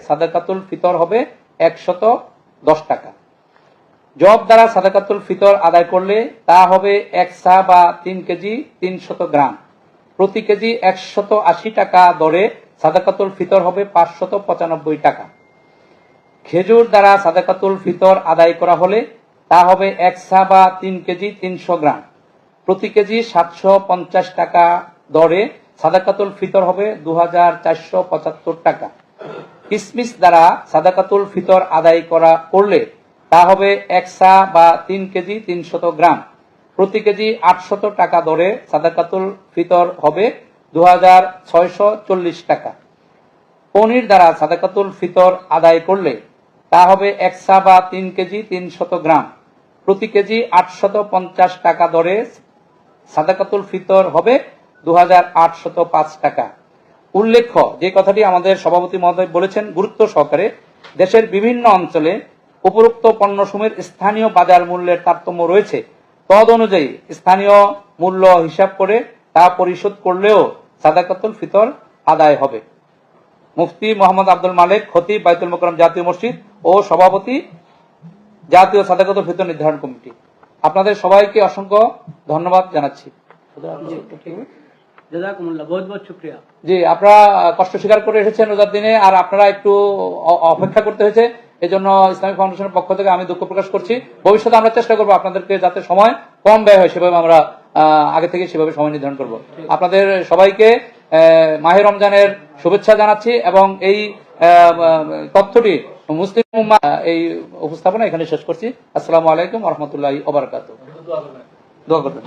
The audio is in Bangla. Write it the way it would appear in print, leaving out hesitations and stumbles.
সাদাকাতুল ফিতর হবে 110 টাকা। জব দ্বারা সাদাকাতুল ফিতর আদায় করলে তা হবে 1 সা বা 3 কেজি 300 গ্রাম। প্রতি কেজি 180 টাকা দরে সাদাকাতুল ফিতর হবে 595 টাকা। খেজুর দ্বারা সাদাকাতুল ফিতর আদায় করা হলে তা হবে 1 সা বা 3 কেজি 300 গ্রাম। প্রতি কেজি 750 টাকা দরে সাদাকাতুল ফিতর হবে 2475 টাকা। কিসমিস দ্বারা সাদাকাতুল ফিতর আদায় করলে তা হবে 1 সা বা 3 কেজি 300 গ্রাম। প্রতি কেজি 800 টাকা দরে সাদাকাতুল ফিতর হবে 2640 টাকা। পনির দ্বারা সাদাকাতুল ফিতর আদায় করলে তা হবে 1 সা বা 3 কেজি 300 গ্রাম। প্রতি কেজি 850 টাকা দরে সাদাকাতুল ফিতর হবে 2805 টাকা। উল্লেখ্য, যে কথাটি আমাদের সভাপতি মহোদয় বলেছেন গুরুত্ব সহকারে, দেশের বিভিন্ন অঞ্চলে উপরোক্ত পণ্যসমূহের স্থানীয় বাজার মূল্যের তারতম্য রয়েছে। তদ অনুযায়ী স্থানীয় মূল্য হিসাব করে তা পরিশোধ করলেও সাদাকাতুল ফিতর আদায় হবে। মুফতি মোহাম্মদ আব্দুল মালেক, খতিব, বাইতুল মোকাররম জাতীয় মসজিদ ও সভাপতি, জাতীয় সাদাকাতুল ফিতর নির্ধারণ কমিটি। আপনাদের সবাইকে অসংখ্য ধন্যবাদ জানাচ্ছি। জি, আপনারা কষ্ট স্বীকার করে এসেছেন রোজার দিনে, আর আপনারা একটু অপেক্ষা করতে হয়েছে, এই জন্য ইসলামিক ফাউন্ডেশনের পক্ষ থেকে আমি দুঃখ প্রকাশ করছি। ভবিষ্যতে আমরা চেষ্টা করবো আপনাদেরকে যাতে সময় কম ব্যয় হয় সেভাবে আমরা আগে থেকে সেভাবে সময় নির্ধারণ করব। আপনাদের সবাইকে মাহে রমজানের শুভেচ্ছা জানাচ্ছি এবং এই তথ্যটি মুসলিম উম্মাহ এই উপস্থাপনা এখানে শেষ করছি। আসসালামু আলাইকুম ওয়া রাহমাতুল্লাহি ওয়া বারাকাতুহু। দোয়া করবেন।